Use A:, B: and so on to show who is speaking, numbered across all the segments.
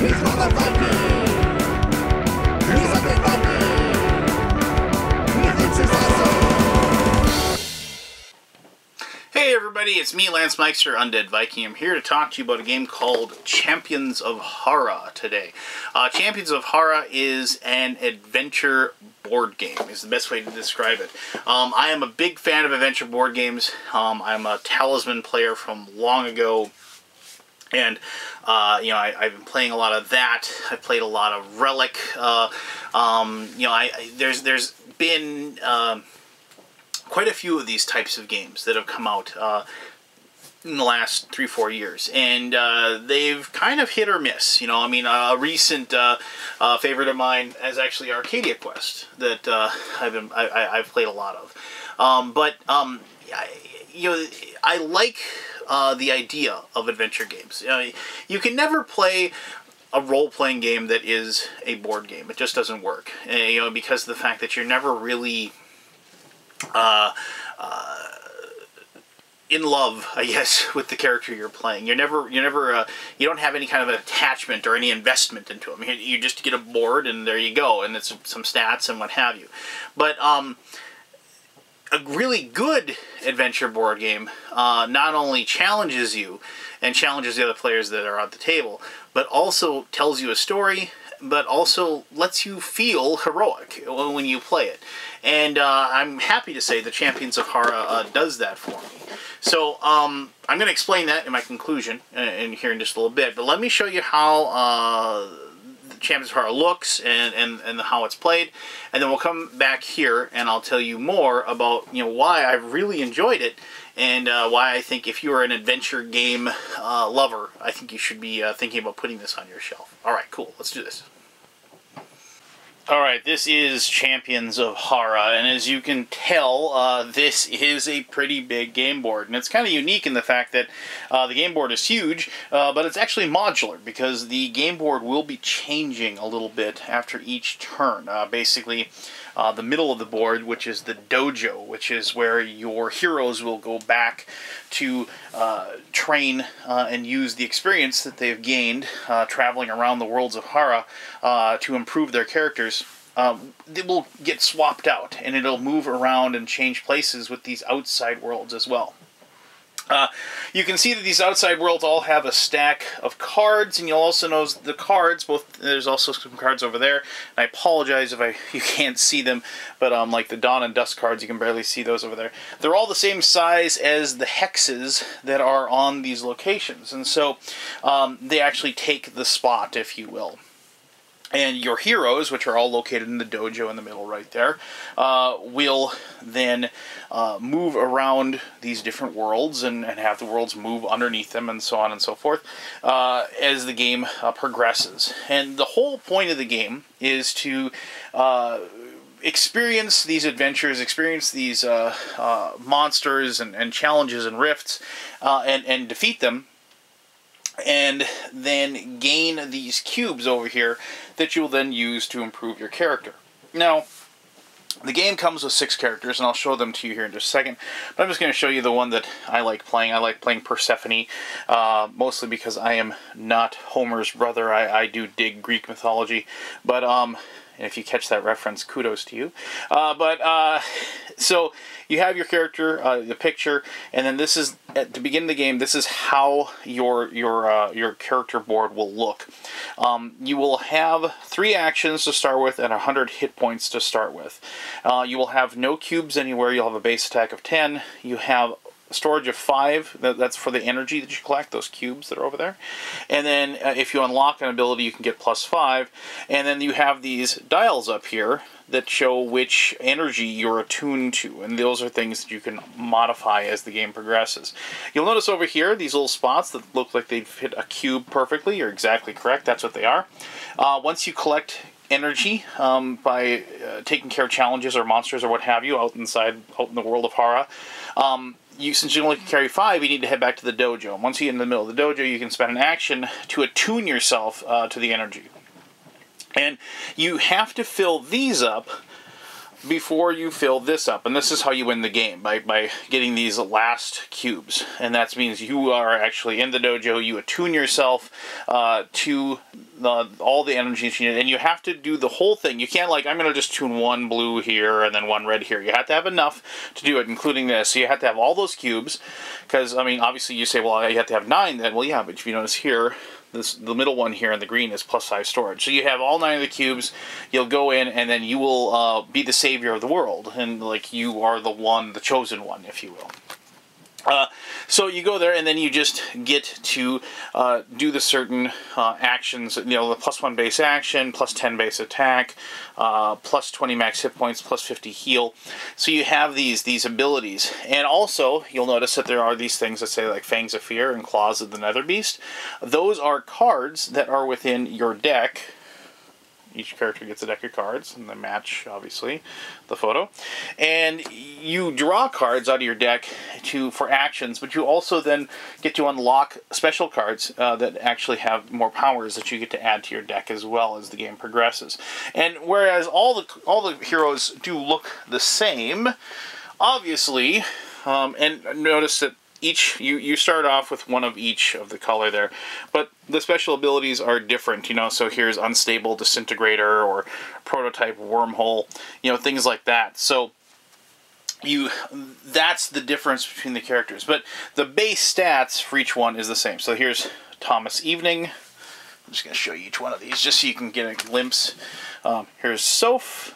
A: Hey everybody, it's me, Lance Meister, Undead Viking. I'm here to talk to you about a game called Champions of Hara today. Champions of Hara is an adventure board game, is the best way to describe it. I am a big fan of adventure board games. I'm a Talisman player from long ago. And, you know, I've been playing a lot of that. I've played a lot of Relic. You know, there's been quite a few of these types of games that have come out in the last 3-4 years, and they've kind of hit or miss. You know, I mean, a recent favorite of mine is actually Arcadia Quest that I've played a lot of. You know, I like the idea of adventure games. You can never play a role-playing game that is a board game. It just doesn't work. You know, because of the fact that you're never really in love, I guess, with the character you're playing. You don't have any kind of an attachment or any investment into them. You just get a board and there you go, and it's some stats and what have you. But a really good adventure board game not only challenges you and challenges the other players that are at the table, but also tells you a story, but also lets you feel heroic when you play it. And I'm happy to say the Champions of Hara does that for me. So I'm going to explain that in my conclusion here in just a little bit. But let me show you how the Champions of Hara looks and how it's played. And then we'll come back here and I'll tell you more about, you know, why I've really enjoyed it and why I think if you're an adventure game lover, I think you should be thinking about putting this on your shelf. All right, cool. Let's do this. Alright, this is Champions of Hara, and as you can tell, this is a pretty big game board. And it's kind of unique in the fact that the game board is huge, but it's actually modular, because the game board will be changing a little bit after each turn. Basically, the middle of the board, which is the dojo, which is where your heroes will go back to train and use the experience that they've gained traveling around the worlds of Hara to improve their characters. They will get swapped out, and it'll move around and change places with these outside worlds as well. You can see that these outside worlds all have a stack of cards, and you'll also notice the cards, there's also some cards over there, and I apologize if you can't see them, but like the Dawn and Dusk cards, you can barely see those over there. They're all the same size as the hexes that are on these locations, and so they actually take the spot, if you will. And your heroes, which are all located in the dojo in the middle right there, will then move around these different worlds and have the worlds move underneath them and so on and so forth as the game progresses. And the whole point of the game is to experience these adventures, experience these monsters and challenges and rifts, and defeat them. And then gain these cubes over here that you'll then use to improve your character. Now, the game comes with 6 characters, and I'll show them to you here in just a second. But I'm just going to show you the one that I like playing. I like playing Persephone, mostly because I am not Homer's brother. I do dig Greek mythology, but and if you catch that reference, kudos to you. So you have your character, the picture, and then this is at the beginning of the game. This is how your character board will look. You will have 3 actions to start with and 100 hit points to start with. You will have no cubes anywhere. You'll have a base attack of 10. You have storage of 5, that's for the energy that you collect, those cubes that are over there. And then if you unlock an ability, you can get +5. And then you have these dials up here that show which energy you're attuned to, and those are things that you can modify as the game progresses. You'll notice over here these little spots that look like they've hit a cube perfectly. You're exactly correct, that's what they are. Once you collect energy by taking care of challenges or monsters or what have you out in the world of Hara, since you only can carry 5, you need to head back to the dojo. And once you get in the middle of the dojo, you can spend an action to attune yourself to the energy. And you have to fill these up before you fill this up. And this is how you win the game, by getting these last cubes. And that means you are actually in the dojo, you attune yourself to all the energies you need. And you have to do the whole thing. You can't, like, I'm going to just tune one blue here and then one red here. You have to have enough to do it, including this. So you have to have all those cubes. Because, I mean, obviously you say, well, you have to have 9 then. Well, yeah, but if you notice here, the middle one here in the green is +5 storage. So you have all 9 of the cubes, you'll go in, and then you will be the savior of the world. And, like, you are the chosen one, if you will. So you go there, and then you just get to do the certain actions, you know, the +1 base action, +10 base attack, +20 max hit points, +50 heal. So you have these abilities. And also, you'll notice that there are these things that say, like, Fangs of Fear and Claws of the Nether Beast. Those are cards that are within your deck. Each character gets a deck of cards, and they match, obviously, the photo. And you draw cards out of your deck for actions, but you also then get to unlock special cards that actually have more powers that you get to add to your deck as well as the game progresses. And whereas all the heroes do look the same, obviously, and notice that you start off with one of each of the color there, but the special abilities are different, you know. So here's Unstable Disintegrator or Prototype Wormhole, you know, things like that. So that's the difference between the characters, but the base stats for each one is the same. So here's Thomas Evening. I'm just going to show you each one of these just so you can get a glimpse. Here's Soph.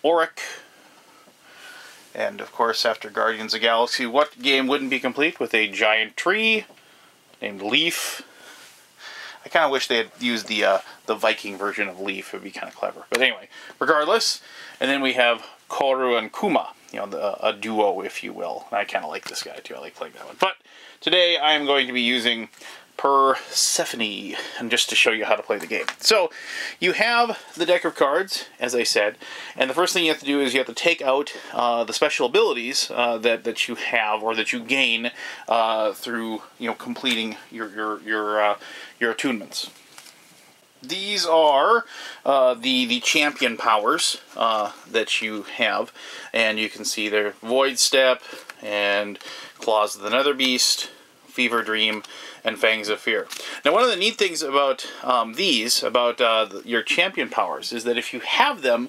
A: Auric. And, of course, after Guardians of the Galaxy, what game wouldn't be complete with a giant tree named Leaf? I kind of wish they had used the Viking version of Leaf. It would be kind of clever. But anyway, regardless. And then we have Koru and Kuma, you know, a duo, if you will. And I kind of like this guy, too. I like playing that one. But today I am going to be using Persephone, and just to show you how to play the game. So, you have the deck of cards, as I said, and the first thing you have to do is you have to take out the special abilities that you have or that you gain through, you know, completing your attunements. These are the champion powers that you have, and you can see they're Void Step and Claws of the Nether Beast, Fever Dream, and Fangs of Fear. Now, one of the neat things about your champion powers is that if you have them,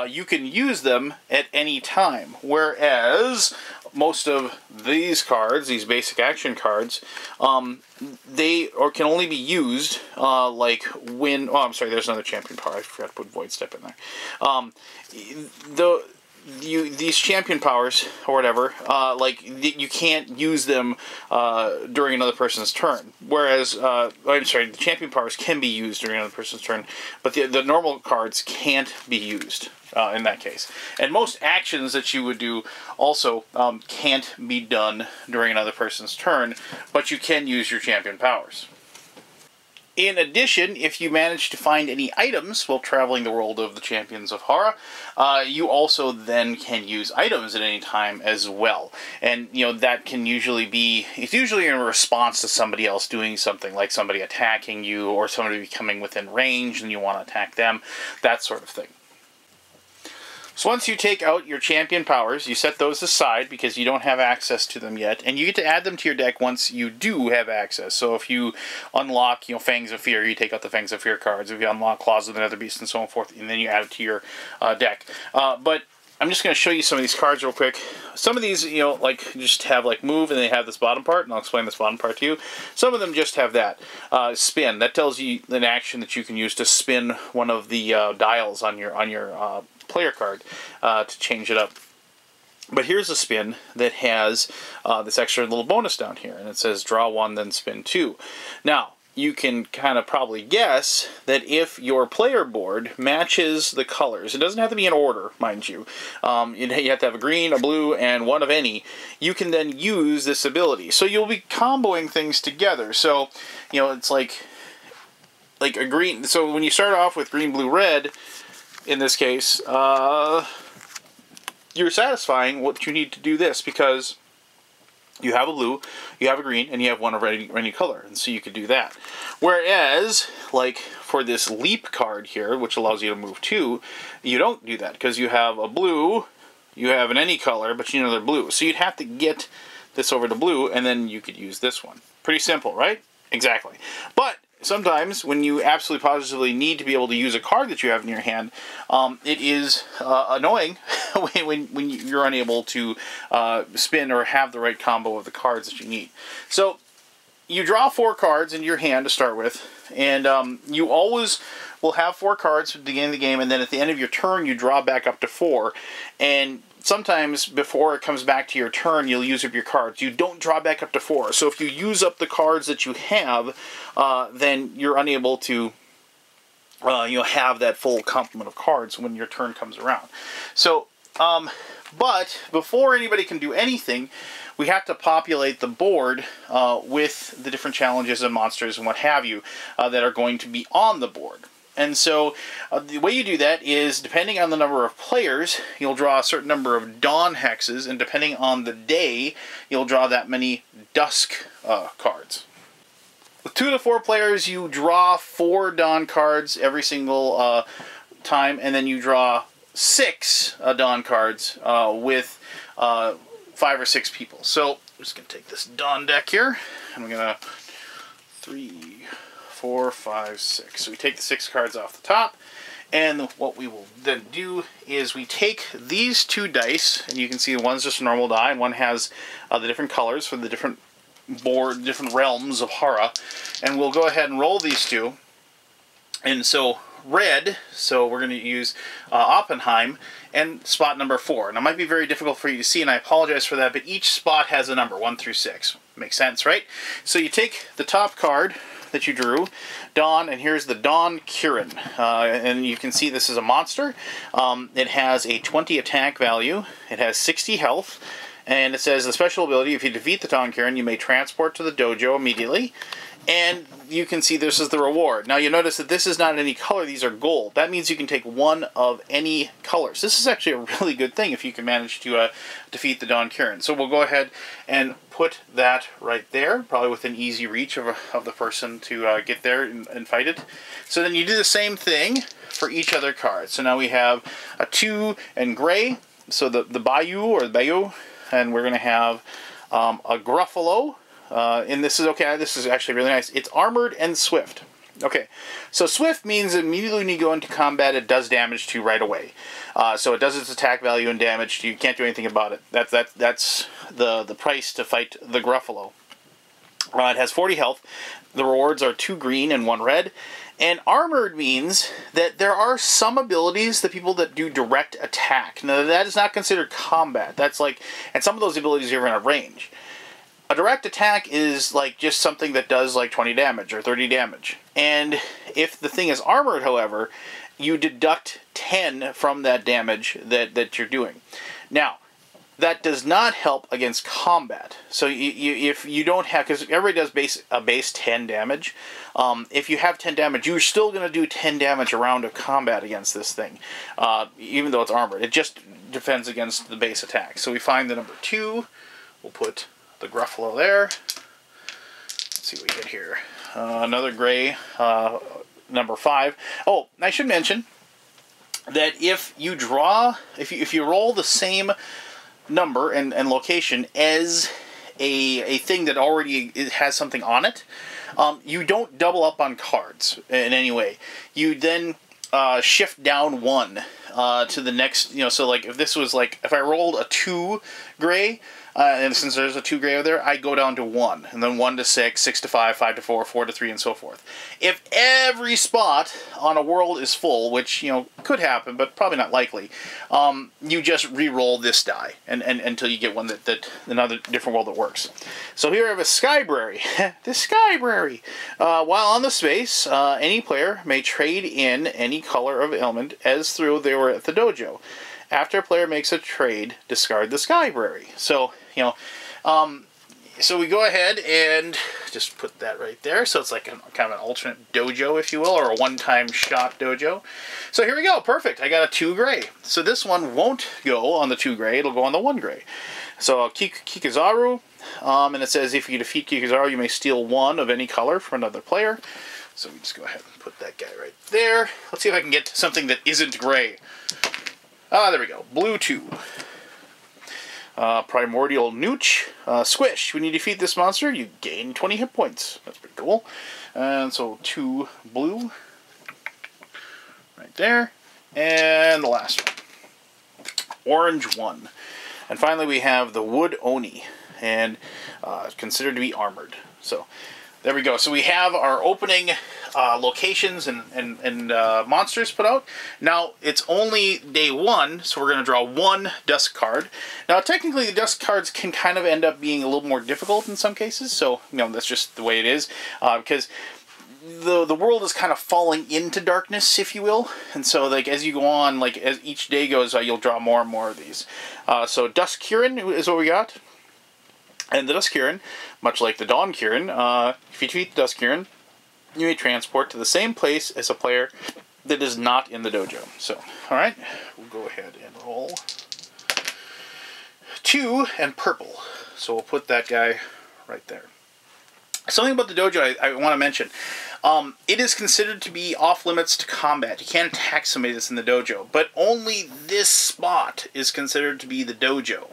A: you can use them at any time. Whereas most of these cards, these basic action cards, can only be used like when. Oh, I'm sorry. There's another champion power. I forgot to put Void Step in there. These champion powers or whatever, you can't use them during another person's turn. Whereas, I'm sorry, the champion powers can be used during another person's turn, but the normal cards can't be used in that case. And most actions that you would do also can't be done during another person's turn, but you can use your champion powers. In addition, if you manage to find any items while traveling the world of the Champions of Hara, you also then can use items at any time as well. And, you know, that can usually be, it's usually in response to somebody else doing something, like somebody attacking you or somebody coming within range and you want to attack them, that sort of thing. So once you take out your champion powers, you set those aside because you don't have access to them yet, and you get to add them to your deck once you do have access. So if you unlock, you know, Fangs of Fear, you take out the Fangs of Fear cards. If you unlock Claws of the Nether Beast and so on forth, and then you add it to your deck. But I'm just going to show you some of these cards real quick. Some of these, you know, like, just have, like, move, and they have this bottom part, and I'll explain this bottom part to you. Some of them just have that. Spin. That tells you an action that you can use to spin one of the dials on your player card to change it up. But here's a spin that has this extra little bonus down here, and it says draw 1, then spin 2. Now, you can kind of probably guess that if your player board matches the colors, it doesn't have to be in order, mind you. You have to have a green, a blue, and one of any. You can then use this ability. So you'll be comboing things together. So, you know, it's like a green. So when you start off with green, blue, red, in this case, you're satisfying what you need to do this, because You have a blue, you have a green, and you have one of any color, and so you could do that. Whereas, like for this leap card here, which allows you to move 2, you don't do that because you have a blue, you have an any color, but you know they're blue. So you'd have to get this over to blue, and then you could use this one. Pretty simple, right? Exactly. But sometimes when you absolutely positively need to be able to use a card that you have in your hand, it is annoying when you're unable to spin or have the right combo of the cards that you need. So you draw 4 cards in your hand to start with, and you always will have 4 cards at the beginning of the game, and then at the end of your turn you draw back up to 4, and sometimes before it comes back to your turn you'll use up your cards. You don't draw back up to 4, so if you use up the cards that you have, then you're unable to have that full complement of cards when your turn comes around. So, but before anybody can do anything, we have to populate the board with the different challenges and monsters and what have you that are going to be on the board. And so the way you do that is, depending on the number of players, you'll draw a certain number of dawn hexes, and depending on the day, you'll draw that many dusk cards. With 2 to 4 players, you draw 4 dawn cards every single time, and then you draw 6 dawn cards with 5 or 6 people. So I'm just going to take this dawn deck here, and I'm going to 3, 4, 5, 6. So we take the 6 cards off the top, and what we will then do is we take these 2 dice, and you can see one's just a normal die, and one has the different colors for the different different realms of Hara, and we'll go ahead and roll these 2. And so red, so we're going to use Oppenheim and spot number 4. Now it might be very difficult for you to see, and I apologize for that, but each spot has a number 1 through 6. Makes sense, right? So you take the top card that you drew, Dawn, and here's the Dawn Kirin. And you can see this is a monster. It has a 20 attack value, it has 60 health, and it says the special ability, if you defeat the Dawn Kirin, you may transport to the dojo immediately. And you can see this is the reward. Now you notice that this is not any color, these are gold. That means you can take 1 of any colors. This is actually a really good thing if you can manage to defeat the Dawn Kirin. So we'll go ahead and put that right there, probably within easy reach of the person to get there and fight it. So then you do the same thing for each other card. So now we have a 2 and gray, so the Bayou or the Bayou, and we're going to have a Gruffalo. And this is okay, this is actually really nice. It's armored and swift. Okay, so swift means immediately when you go into combat, it does damage to you right away. So it does its attack value and damage to you. You can't do anything about it. That's the price to fight the Gruffalo. It has 40 health. The rewards are 2 green and 1 red. And armored means that there are some abilities, the people that do direct attack. Now that is not considered combat. That's like, and some of those abilities are in a range. A direct attack is like just something that does like 20 damage or 30 damage. And if the thing is armored, however, you deduct 10 from that damage that you're doing. Now, that does not help against combat. So if you don't have, because everybody does base 10 damage. If you have 10 damage, you're still going to do 10 damage a round of combat against this thing, even though it's armored. It just defends against the base attack. So we find the number 2. We'll put the Gruffalo there. Let's see what we get here. Another gray, number 5. Oh, I should mention that if you draw, if you roll the same number and location as a thing that already has something on it, you don't double up on cards in any way. You then shift down 1 to the next, so like if this was like, if I rolled a 2 gray, and since there's a 2 gray over there, I go down to 1, and then 1 to 6, 6 to 5, 5 to 4, 4 to 3, and so forth. If every spot on a world is full, which, could happen, but probably not likely, you just re-roll this die and until you get one that another different world that works. So here I have a Skybrary. The Skybrary. While on the space, any player may trade in any color of element as though they were at the dojo. After a player makes a trade, discard the Skybrary. So, so we go ahead and just put that right there. So it's like kind of an alternate dojo, if you will, or a one-time shot dojo. So here we go. Perfect. I got a 2 gray. So this one won't go on the 2 gray. It'll go on the 1 gray. So Kikazaru, and it says if you defeat Kikazaru, you may steal one of any color from another player. So we just go ahead and put that guy right there. Let's see if I can get something that isn't gray. Ah, there we go. Blue 2. Primordial Nooch. Squish. When you defeat this monster, you gain 20 hit points. That's pretty cool. And so 2 blue. Right there. And the last one. Orange 1. And finally we have the Wood Oni. And considered to be armored. So there we go. So we have our opening locations and monsters put out. Now, it's only day 1, so we're going to draw 1 dusk card. Now, technically, the dusk cards can kind of end up being a little more difficult in some cases, so, you know, that's just the way it is, because the world is kind of falling into darkness, if you will, and so, like, as you go on, like, as each day goes, you'll draw more and more of these. So, Dusk Kirin is what we got. And the Dusk Kirin, much like the Dawn Kirin, if you defeat the Dusk Kirin, you may transport to the same place as a player that is not in the dojo. So, alright, we'll go ahead and roll 2 and purple. So we'll put that guy right there. Something about the dojo I want to mention. It is considered to be off limits to combat. You can't attack somebody that's in the dojo, but only this spot is considered to be the dojo.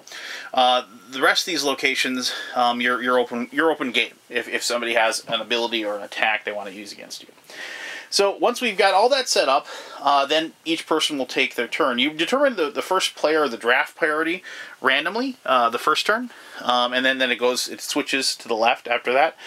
A: The rest of these locations, you're open game if somebody has an ability or an attack they want to use against you. So once we've got all that set up, then each person will take their turn. You determine the first player or the draft priority randomly the first turn, and then it switches to the left after that.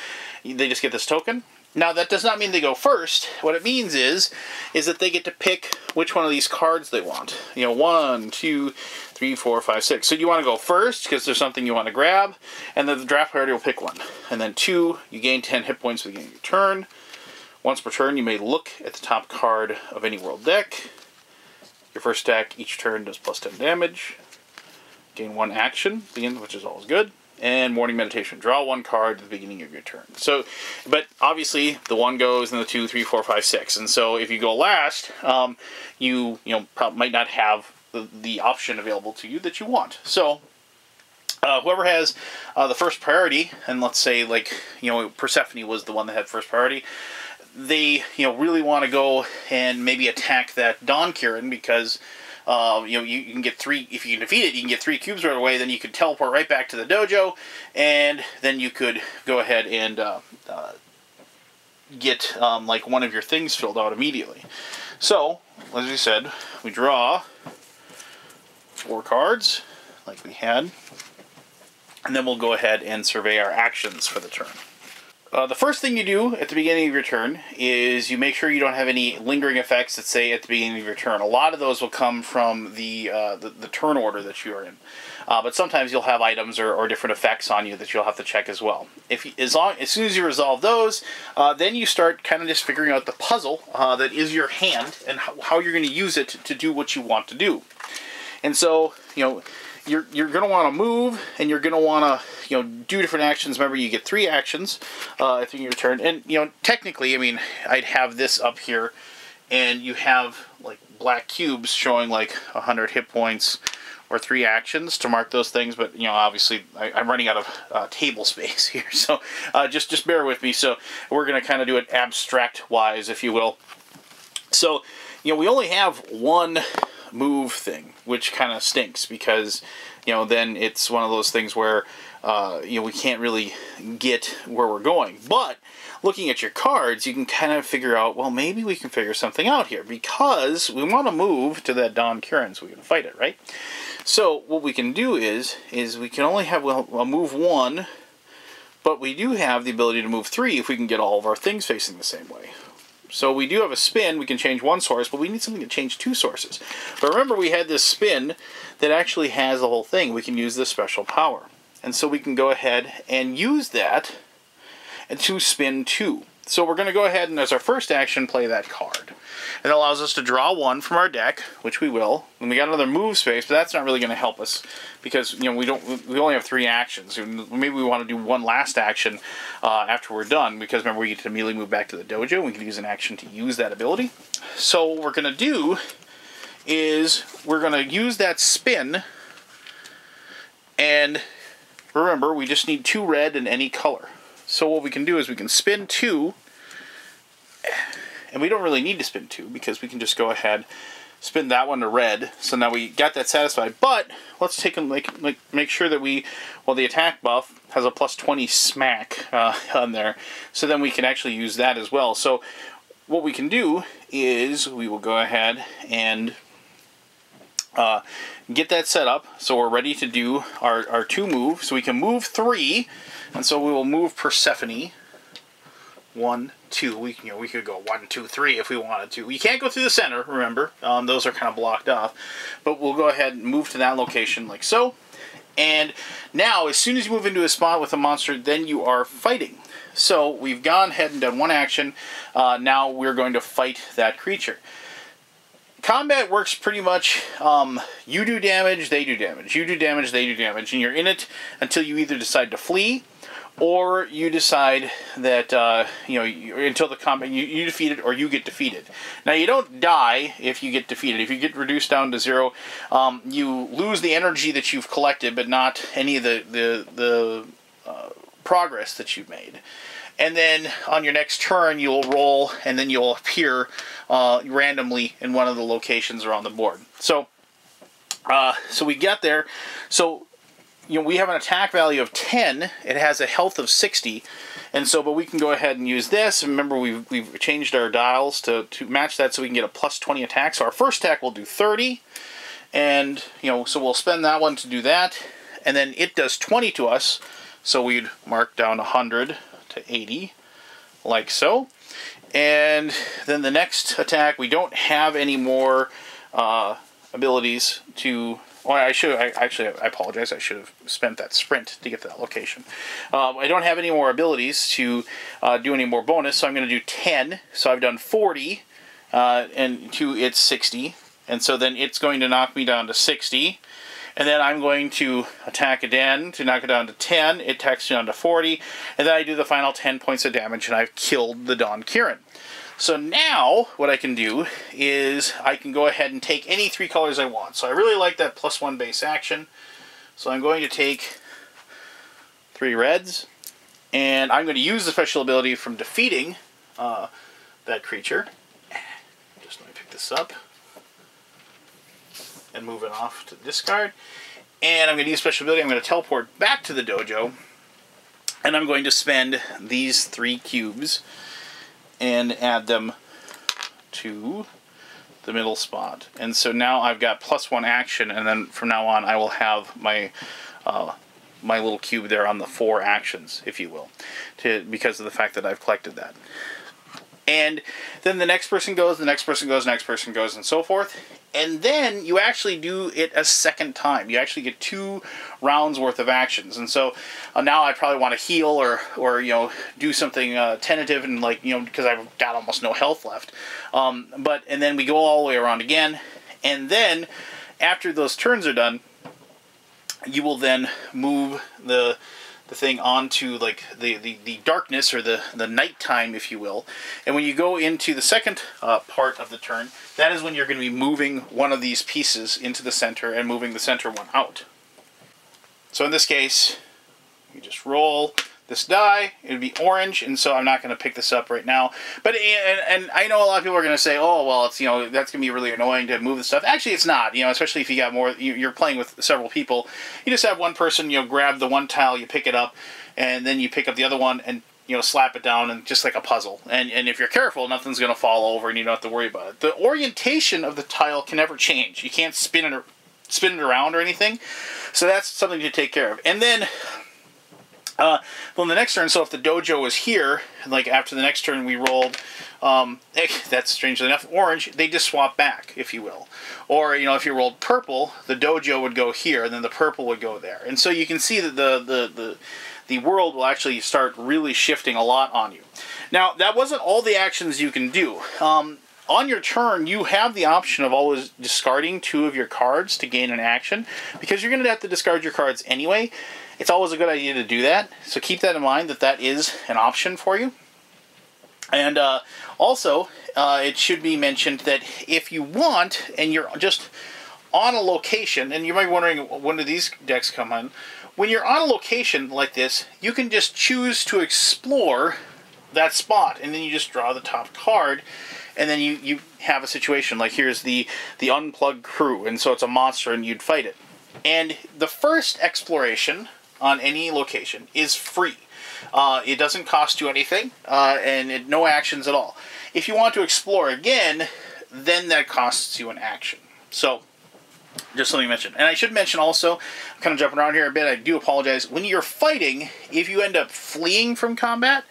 A: They just get this token. Now, that does not mean they go first. What it means is that they get to pick which one of these cards they want. You know, 1, 2, 3, 4, 5, 6. So you want to go first because there's something you want to grab, and then the draft priority will pick one. And then 2, you gain 10 hit points at the beginning of your turn. Once per turn, you may look at the top card of any world deck. Your first attack each turn does plus 10 damage. Gain 1 action, which is always good. And Morning Meditation. Draw 1 card at the beginning of your turn. So, but obviously the 1 goes, and the 2, 3, 4, 5, 6. And so if you go last, you might not have the option available to you that you want. So whoever has the first priority, and let's say Persephone was the one that had first priority, they really want to go and maybe attack that Dawn Kirin because you can get 3, if you can defeat it, you can get 3 cubes right away, then you could teleport right back to the dojo, and then you could go ahead and get one of your things filled out immediately. So, as we said, we draw 4 cards, like we had, and then we'll go ahead and survey our actions for the turn. The first thing you do at the beginning of your turn is you make sure you don't have any lingering effects that say at the beginning of your turn. A lot of those will come from the turn order that you are in. But sometimes you'll have items or different effects on you that you'll have to check as well. As soon as you resolve those, then you start kind of just figuring out the puzzle that is your hand and how you're going to use it to do what you want to do. And so, you're going to want to move, and you're going to want to, do different actions. Remember, you get 3 actions at your turn. And, technically, I'd have this up here, and you have, black cubes showing, 100 hit points or 3 actions to mark those things. But, obviously, I'm running out of table space here. So, just bear with me. So, we're going to kind of do it abstract-wise, if you will. So, we only have 1 move thing, which kind of stinks because, then it's one of those things where, we can't really get where we're going. But looking at your cards, you can kind of figure out, well, maybe we can figure something out here because we want to move to that Dawn Kirin so we can fight it, right? So what we can do is we can only have a move 1, but we do have the ability to move 3 if we can get all of our things facing the same way. So we do have a spin, we can change 1 source, but we need something to change 2 sources. But remember, we had this spin that actually has the whole thing. We can use this special power. And so we can go ahead and use that to spin 2. So we're going to go ahead and, as our first action, play that card. It allows us to draw 1 from our deck, which we will. And we got another move space, but that's not really going to help us because we only have 3 actions. Maybe we want to do 1 last action after we're done because remember we get to immediately move back to the dojo. And we can use an action to use that ability. So what we're going to do is we're going to use that spin And remember, we just need 2 red in any color. So what we can do is we can spin 2, and we don't really need to spin 2 because we can just go ahead, spin that one to red. So now we got that satisfied. But let's take a make sure that the attack buff has a plus 20 smack on there. So then we can actually use that as well. So what we can do is we will go ahead and get that set up. So we're ready to do our 2 moves. So we can move 3, and so we will move Persephone. 1, 2. We could go 1, 2, 3 if we wanted to. We can't go through the center, remember. Those are kind of blocked off. But we'll go ahead and move to that location like so. And now, as soon as you move into a spot with a monster, then you are fighting. So we've gone ahead and done 1 action. Now we're going to fight that creature. Combat works pretty much, you do damage, they do damage. You do damage, they do damage. And you're in it until you either decide to flee, or you decide that, until the combat, you defeat it or you get defeated. Now, you don't die if you get defeated. If you get reduced down to 0, you lose the energy that you've collected, but not any of the progress that you've made. And then on your next turn, you'll roll, and then you'll appear randomly in one of the locations around the board. So we get there. So we have an attack value of 10. It has a health of 60, and so but we can go ahead and use this. Remember, we've changed our dials to match that, so we can get a plus 20 attack. So our first attack will do 30, and so we'll spend that one to do that, and then it does 20 to us. So we'd mark down 100 to 80, like so. And then the next attack, we don't have any more abilities to. Well, I apologize. I should have spent that sprint to get to that location. I don't have any more abilities to do any more bonus, so I'm going to do 10. So I've done 40, and to its 60. And so then it's going to knock me down to 60. And then I'm going to attack again to knock it down to 10. It attacks me down to 40. And then I do the final 10 points of damage, and I've killed the Dawn Kirin. So now, what I can do is I can go ahead and take any 3 colors I want. So I really like that +1 base action. So I'm going to take 3 reds. And I'm going to use the special ability from defeating that creature. Just let me pick this up and move it off to the discard. And I'm going to use special ability. I'm going to teleport back to the dojo. And I'm going to spend these 3 cubes and add them to the middle spot. And so now I've got +1 action, and then from now on I will have my my little cube there on the 4 actions, if you will, because of the fact that I've collected that. And then the next person goes, the next person goes, the next person goes, and so forth. And then you actually do it a second time. You actually get 2 rounds worth of actions. And so now I probably want to heal or do something tentative, and because I've got almost no health left. And then we go all the way around again. And then after those turns are done, you will then move the thing onto the darkness, or the nighttime, if you will. And when you go into the second part of the turn, that is when you're going to be moving one of these pieces into the center and moving the center one out. So in this case, you just roll this die. It would be orange, and so I'm not going to pick this up right now. But and I know a lot of people are going to say, oh well, it's that's going to be really annoying to move the stuff. Actually, it's not. Especially if you got more. You're playing with several people. You just have one person. Grab the one tile, you pick it up, and then you pick up the other one and slap it down, and just like a puzzle. And if you're careful, nothing's going to fall over, and you don't have to worry about it. The orientation of the tile can never change. You can't spin it around or anything. So that's something to take care of. And then. Well, in the next turn, so if the dojo was here, after the next turn we rolled, that's strangely enough, orange, they just swap back, if you will. Or, if you rolled purple, the dojo would go here, and then the purple would go there. And so you can see that the world will actually start really shifting a lot on you. Now, that wasn't all the actions you can do. On your turn, you have the option of always discarding 2 of your cards to gain an action, because you're going to have to discard your cards anyway. It's always a good idea to do that, so keep that in mind, that is an option for you. And also, it should be mentioned that if you want, and you're just on a location, and you might be wondering, when do these decks come in? When you're on a location like this, you can just choose to explore that spot, and then you just draw the top card, and then you have a situation like, here's the unplugged crew, and so it's a monster and you'd fight it. And the first exploration on any location is free. It doesn't cost you anything, and no actions at all. If you want to explore again, then that costs you an action. So, just something to mention. And I should mention also, I'm kind of jumping around here a bit, I do apologize. When you're fighting, if you end up fleeing from combat,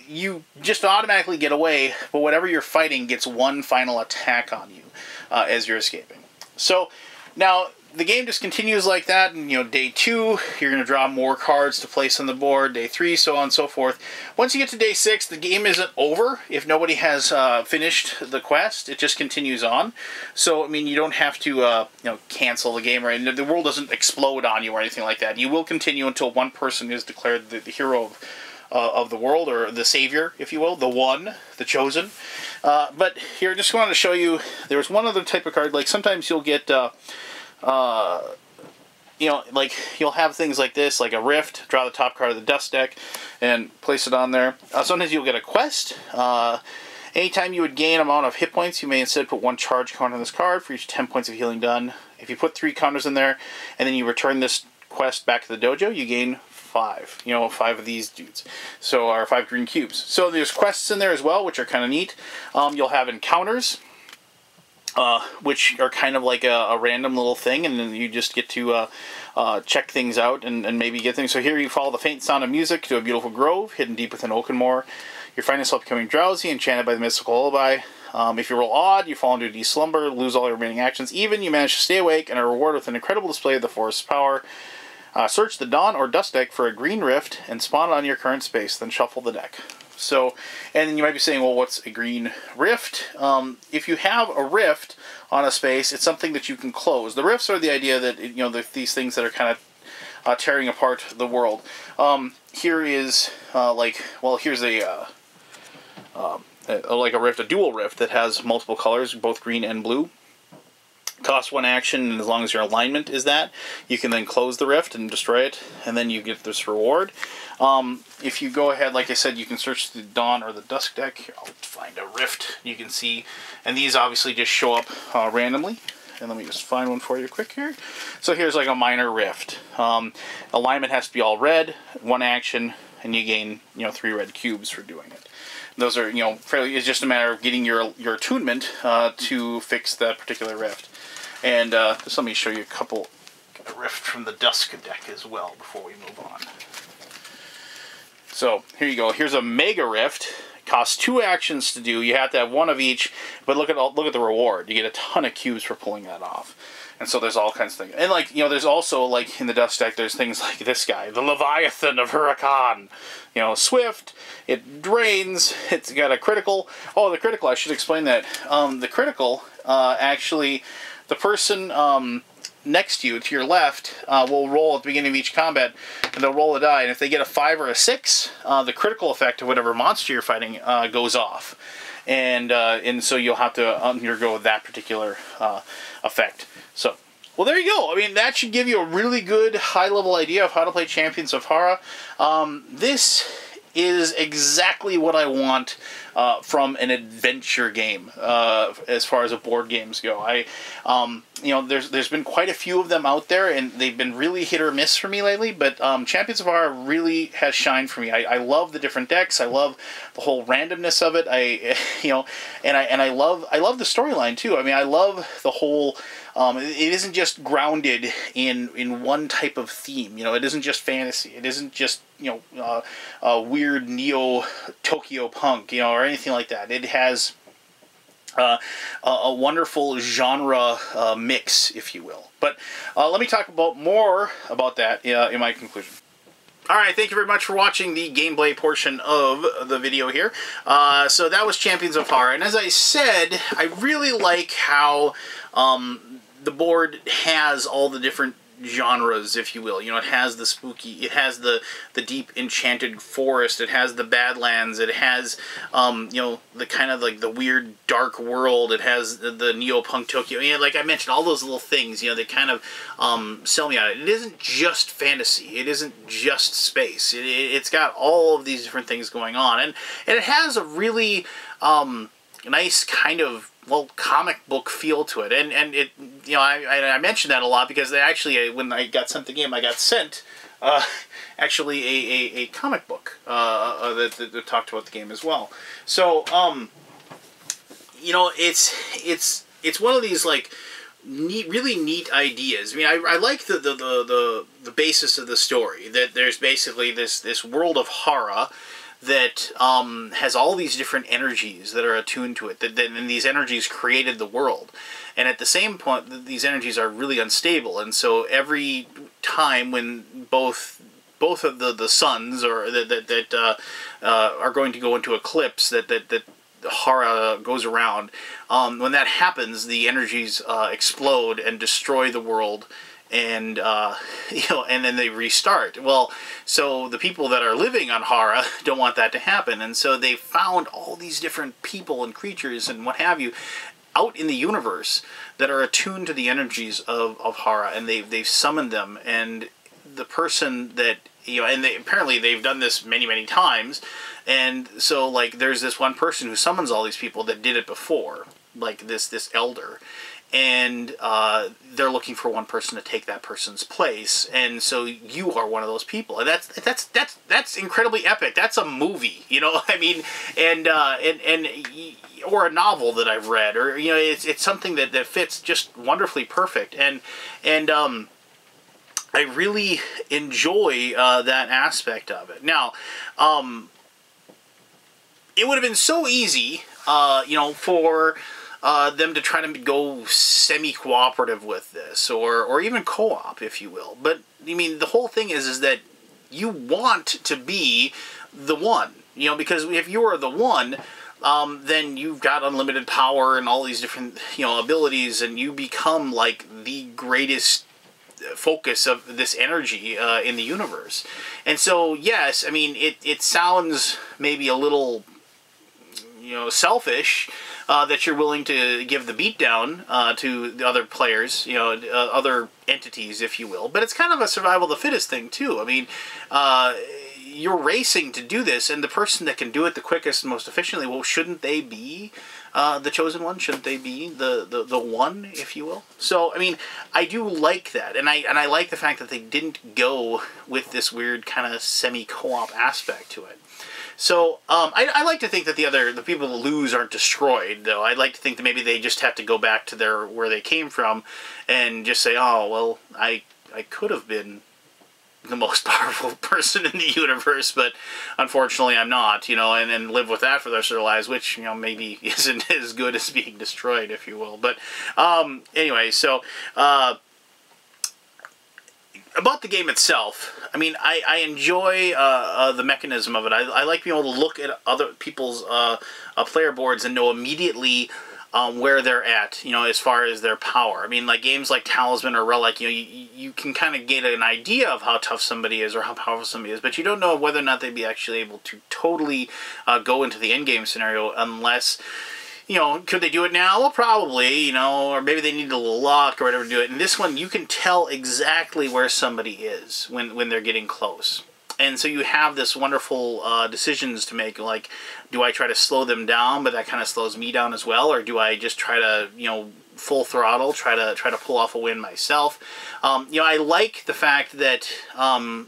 A: you just automatically get away, but whatever you're fighting gets one final attack on you as you're escaping. So, now, the game just continues like that, and day 2, you're going to draw more cards to place on the board, day 3, so on and so forth. Once you get to day 6, the game isn't over. If nobody has finished the quest, it just continues on. So, I mean, you don't have to, cancel the game, right? The world doesn't explode on you or anything like that. You will continue until one person is declared the hero of the world, or the savior, if you will, the one, the chosen. But here, I just wanted to show you, there's one other type of card, like sometimes you'll get... like you'll have things like this, like a rift, draw the top card of the dust deck, and place it on there. Sometimes you'll get a quest. Anytime you would gain an amount of hit points, you may instead put 1 charge counter on this card for each 10 points of healing done. If you put 3 counters in there, and then you return this quest back to the dojo, you gain 5. 5 of these dudes. So, or 5 green cubes. So there's quests in there as well, which are kind of neat. You'll have encounters, which are kind of like a random little thing, and then you just get to check things out and maybe get things. So here you follow the faint sound of music to a beautiful grove hidden deep within Oakenmoor. You find yourself becoming drowsy, enchanted by the mystical lullaby. If you roll odd, you fall into a deep slumber, lose all your remaining actions. Even, you manage to stay awake and are rewarded with an incredible display of the forest's power. Search the Dawn or Dust deck for a green rift and spawn it on your current space, then shuffle the deck. So, and then you might be saying, well, what's a green rift? If you have a rift on a space, it's something that you can close. The rifts are the idea that, these things that are kind of tearing apart the world. Here is, here's like a rift, a dual rift that has multiple colors, both green and blue. Costs 1 action, and as long as your alignment is that, you can then close the rift and destroy it, and then you get this reward. If you go ahead, like I said, you can search the Dawn or the Dusk deck. Here, I'll find a rift, you can see, and these obviously just show up randomly. And let me just find one for you quick here. So here's like a minor rift. Alignment has to be all red, 1 action, and you gain 3 red cubes for doing it. Those are fairly. It's just a matter of getting your attunement to fix that particular rift. And just let me show you a rift from the Dusk deck as well before we move on. So here you go. Here's a Mega Rift. It costs 2 actions to do. You have to have 1 of each. But look at the reward. You get a ton of cubes for pulling that off. And so there's all kinds of things. And there's also, like in the Dust deck, there's things like this guy, the Leviathan of Huracan. Swift. It drains. It's got a critical. Oh, the critical. I should explain that. The critical actually. The person next to you, to your left, will roll at the beginning of each combat, and they'll roll a die, and if they get a 5 or a 6, the critical effect of whatever monster you're fighting goes off. And so you'll have to undergo that particular effect. So, well, there you go. I mean, that should give you a really good high-level idea of how to play Champions of Hara. This is exactly what I want from an adventure game as far as board games go. There's been quite a few of them out there, and they've been really hit or miss for me lately, but Champions of Hara really has shined for me. I love the different decks. I love the whole randomness of it. I love the storyline too. I mean, I love the whole. It isn't just grounded in one type of theme. It isn't just fantasy. It isn't just weird neo Tokyo punk, or anything like that. It has a wonderful genre mix, if you will. But let me talk more about that in my conclusion. Alright, thank you very much for watching the gameplay portion of the video here. So that was Champions of Hara, and as I said, I really like how the board has all the different genres, if you will. You know, it has the spooky, it has the deep enchanted forest, it has the Badlands, it has, you know, the kind of like the weird dark world, it has the neo-punk Tokyo. You know, like I mentioned, all those little things, you know, they kind of sell me on it. It isn't just fantasy. It isn't just space. It's got all of these different things going on. And it has a really nice kind of, well, comic book feel to it. And it, you know, I mentioned that a lot because they actually, when I got sent the game, I got sent actually a comic book that talked about the game as well. So, you know, it's one of these, like, really neat ideas. I mean, I like the basis of the story, that there's basically this world of Hara that has all these different energies that are attuned to it, and these energies created the world. And at the same point, these energies are really unstable, and so every time when both of the suns or that are going to go into eclipse, that Hara goes around, when that happens, the energies explode and destroy the world. And, you know, and then they restart. Well, so the people that are living on Hara don't want that to happen. And so they found all these different people and creatures and what have you out in the universe that are attuned to the energies of Hara. And they've summoned them. And the person that, you know, and apparently they've done this many, many times. And so, like, there's this one person who summons all these people that did it before. Like this elder. And they're looking for one person to take that person's place, and so you are one of those people, and that's incredibly epic. That's a movie, you know. I mean, and or a novel that I've read, or, you know, it's something that fits just wonderfully perfect, and I really enjoy that aspect of it. Now, it would have been so easy, you know, for them to try to go semi-cooperative with this, or even co-op, if you will. But, I mean, the whole thing is that you want to be the one, you know, because if you are the one, then you've got unlimited power and all these different, you know, abilities, and you become, like, the greatest focus of this energy in the universe. And so, yes, I mean, it sounds maybe a little, you know, selfish, that you're willing to give the beatdown to the other players, you know, other entities, if you will. But it's kind of a survival of the fittest thing, too. I mean, you're racing to do this, and the person that can do it the quickest and most efficiently, well, shouldn't they be the chosen one? Shouldn't they be the one, if you will? So, I mean, I do like that, and I like the fact that they didn't go with this weird kind of semi-co-op aspect to it. So, I like to think that the people that lose aren't destroyed, though. I'd like to think that maybe they just have to go back to where they came from and just say, oh, well, I could have been the most powerful person in the universe, but unfortunately I'm not, you know, and live with that for the rest of their lives, which, you know, maybe isn't as good as being destroyed, if you will. But, anyway, so, about the game itself, I mean, I enjoy the mechanism of it. I like being able to look at other people's player boards and know immediately where they're at, you know, as far as their power. I mean, like games like Talisman or Relic, you know, you can kind of get an idea of how tough somebody is or how powerful somebody is, but you don't know whether or not they'd be actually able to totally go into the endgame scenario unless, you know, could they do it now? Well, probably, you know, or maybe they need a little luck or whatever to do it. In this one, you can tell exactly where somebody is when they're getting close. And so you have this wonderful decisions to make, like, do I try to slow them down, but that kind of slows me down as well, or do I just try to, you know, full throttle, try to pull off a win myself? You know, I like the fact that the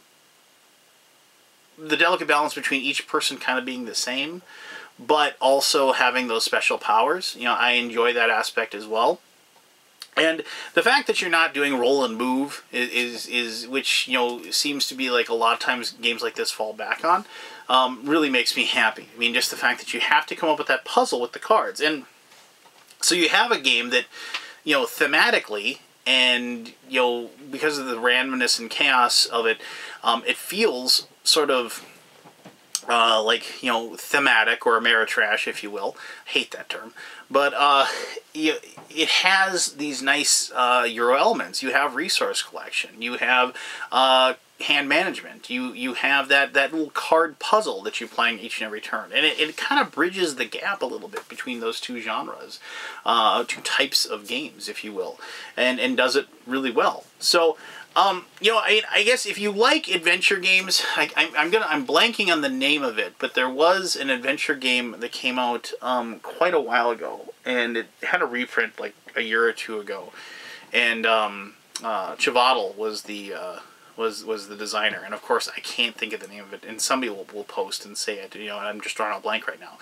A: delicate balance between each person kind of being the same, but also having those special powers. You know, I enjoy that aspect as well. And the fact that you're not doing roll and move is which, you know, seems to be like a lot of times games like this fall back on, really makes me happy. I mean, just the fact that you have to come up with that puzzle with the cards. And so you have a game that, you know, thematically and, you know, because of the randomness and chaos of it, it feels sort of like, you know, thematic or Ameritrash, if you will. I hate that term. But it has these nice Euro elements. You have resource collection. You have hand management. You have that little card puzzle that you're playing each and every turn. And it kind of bridges the gap a little bit between those two genres, two types of games, if you will, and does it really well. So, you know, I guess if you like adventure games, I'm blanking on the name of it, but there was an adventure game that came out quite a while ago, and it had a reprint like a year or two ago, and Chivatel was the was the designer, and of course I can't think of the name of it, and somebody will post and say it. You know, I'm just drawing out a blank right now.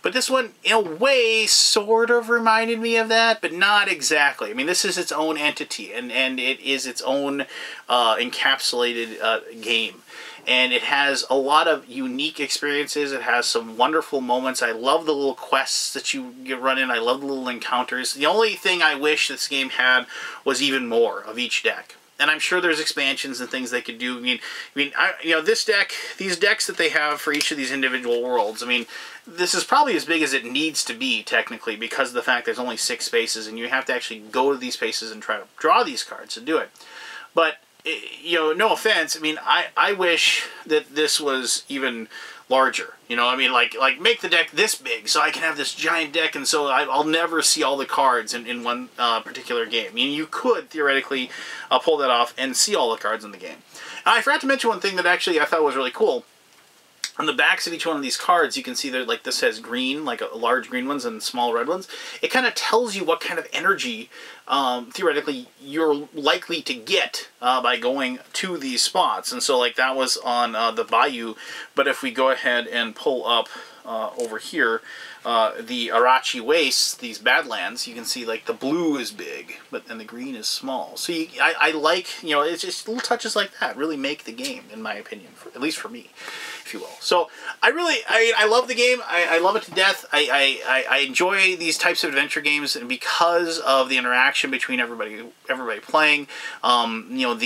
A: But this one, in a way, sort of reminded me of that, but not exactly. I mean, this is its own entity, and it is its own encapsulated game. And it has a lot of unique experiences. It has some wonderful moments. I love the little quests that you run in. I love the little encounters. The only thing I wish this game had was even more of each deck. And I'm sure there's expansions and things they could do. I mean, you know, this deck, these decks that they have for each of these individual worlds. I mean, this is probably as big as it needs to be technically because of the fact there's only 6 spaces, and you have to actually go to these spaces and try to draw these cards to do it. But you know, no offense. I mean, I wish that this was even larger. You know, I mean, like make the deck this big so I can have this giant deck, and so I'll never see all the cards in one particular game. I mean, you could theoretically pull that off and see all the cards in the game. I forgot to mention one thing that actually I thought was really cool. On the backs of each one of these cards, you can see that, like, this has green, like large green ones and small red ones. It kind of tells you what kind of energy, theoretically, you're likely to get by going to these spots. And so, like, that was on the Bayou. But if we go ahead and pull up over here, the Arachi Wastes, these Badlands, you can see, like, the blue is big, and the green is small. So I like, you know, it's just little touches like that really make the game, in my opinion, at least for me, if you will. So I love the game. I love it to death. I enjoy these types of adventure games, and because of the interaction between everybody playing, you know,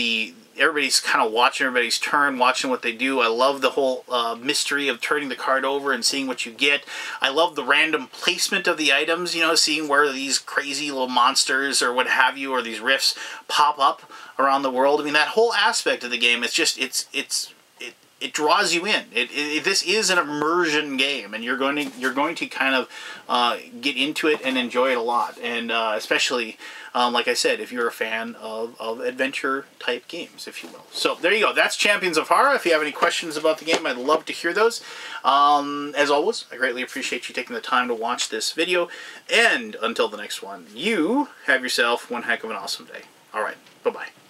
A: everybody's kind of watching everybody's turn, watching what they do. I love the whole mystery of turning the card over and seeing what you get. I love the random placement of the items, you know, seeing where these crazy little monsters or what have you, or these rifts pop up around the world. I mean, that whole aspect of the game, it's just, it draws you in. This is an immersion game, and you're going to kind of get into it and enjoy it a lot. And especially, like I said, if you're a fan of adventure type games, if you will. So there you go. That's Champions of Hara. If you have any questions about the game, I'd love to hear those. As always, I greatly appreciate you taking the time to watch this video. And until the next one, you have yourself one heck of an awesome day. All right. Bye-bye.